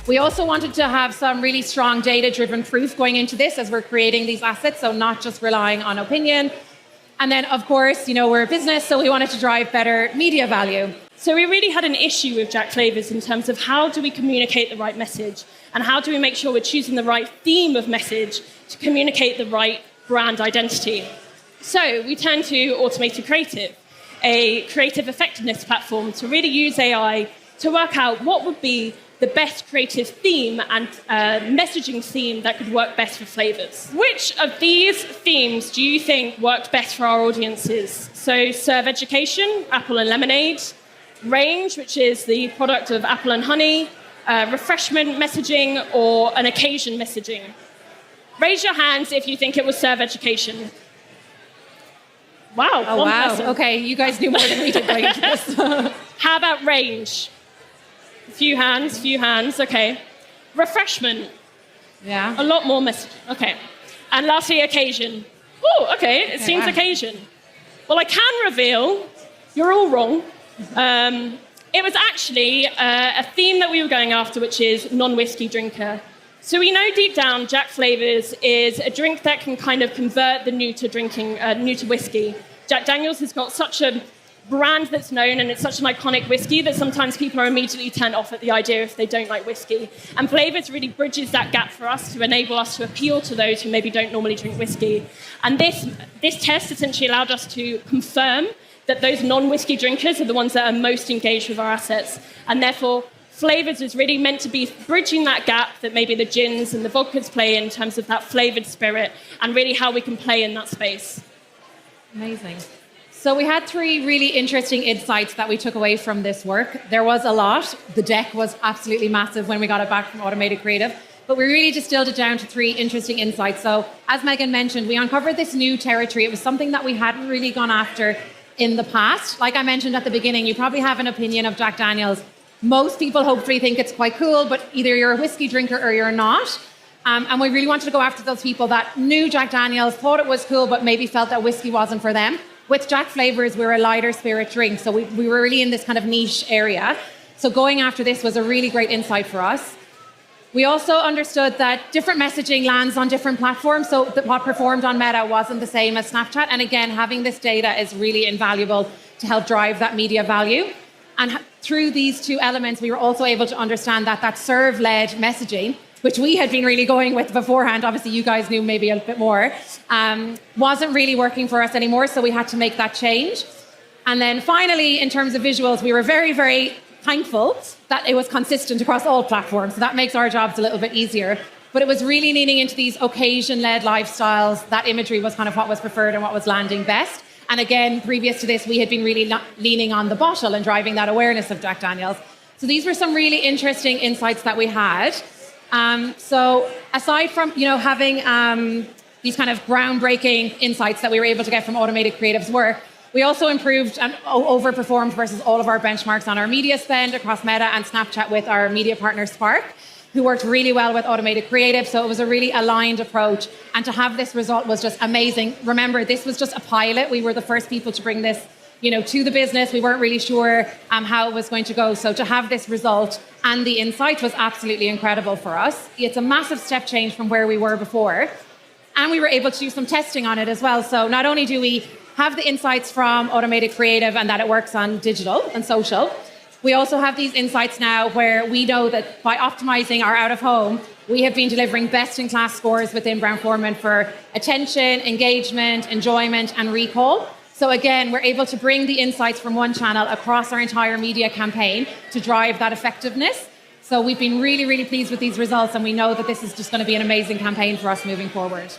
We also wanted to have some really strong data-driven proof going into this as we're creating these assets, so not just relying on opinion. And then, of course, we're a business, so we wanted to drive better media value. So we really had an issue with Jack Flavours in terms of how do we communicate the right message and how do we make sure we're choosing the right theme of message to communicate the right brand identity. So we turned to Automated Creative, a creative effectiveness platform to really use AI to work out what would be the best creative theme and messaging theme that could work best for Flavours. Which of these themes do you think worked best for our audiences? So serve education, apple and lemonade, range, which is the product of apple and honey, refreshment messaging, or an occasion messaging. Raise your hands if you think it was serve education. Wow. Oh, wow. Person. Okay, you guys knew more than we did going into this. How about range? Few hands, okay. Refreshment. Yeah. A lot more messaging, okay. And lastly, occasion. Oh, okay, it seems wow. Occasion. Well, I can reveal, you're all wrong. It was actually a theme that we were going after, which is non-whiskey drinker. So we know deep down Jack Flavours is a drink that can kind of convert the new to whiskey. Jack Daniel's has got such a brand that's known, and it's such an iconic whiskey that sometimes people are immediately turned off at the idea if they don't like whiskey. And Flavours really bridges that gap for us to enable us to appeal to those who maybe don't normally drink whiskey. And this test essentially allowed us to confirm that those non-whiskey drinkers are the ones that are most engaged with our assets. And therefore, Flavours is really meant to be bridging that gap that maybe the gins and the vodkas play in terms of that flavoured spirit and really how we can play in that space. Amazing. So we had 3 really interesting insights that we took away from this work. There was a lot. The deck was absolutely massive when we got it back from Automated Creative. But we really distilled it down to 3 interesting insights. So as Megan mentioned, we uncovered this new territory. It was something that we hadn't really gone after in the past. Like I mentioned at the beginning, you probably have an opinion of Jack Daniel's. Most people hopefully think it's quite cool, but either you're a whiskey drinker or you're not. And we really wanted to go after those people that knew Jack Daniel's, thought it was cool, but maybe felt that whiskey wasn't for them. With Jack Flavours, we're a lighter spirit drink, so we were really in this kind of niche area. So going after this was a really great insight for us. We also understood that different messaging lands on different platforms, so that what performed on Meta wasn't the same as Snapchat. And again, having this data is really invaluable to help drive that media value. And through these 2 elements, we were also able to understand that serve-led messaging, which we had been really going with beforehand, obviously you guys knew maybe a bit more, wasn't really working for us anymore, so we had to make that change. And then finally, in terms of visuals, we were very, very thankful that it was consistent across all platforms, so that makes our jobs a little bit easier. But it was really leaning into these occasion-led lifestyles. That imagery was kind of what was preferred and what was landing best. And again, previous to this, we had been really leaning on the bottle and driving that awareness of Jack Daniel's. So these were some really interesting insights that we had. So aside from having these kind of groundbreaking insights that we were able to get from Automated Creative's work, we also improved and overperformed versus all of our benchmarks on our media spend across Meta and Snapchat with our media partner Spark, who worked really well with Automated Creative. So it was a really aligned approach. And to have this result was just amazing. Remember, this was just a pilot. We were the first people to bring this to the business. We weren't really sure how it was going to go. So to have this result and the insight was absolutely incredible for us. It's a massive step change from where we were before. And we were able to do some testing on it as well. So not only do we have the insights from Automated Creative and that it works on digital and social, we also have these insights now where we know that by optimizing our out-of-home, we have been delivering best-in-class scores within Brown-Forman for attention, engagement, enjoyment, and recall. So again, we're able to bring the insights from one channel across our entire media campaign to drive that effectiveness. So we've been really, really pleased with these results, and we know that this is just going to be an amazing campaign for us moving forward.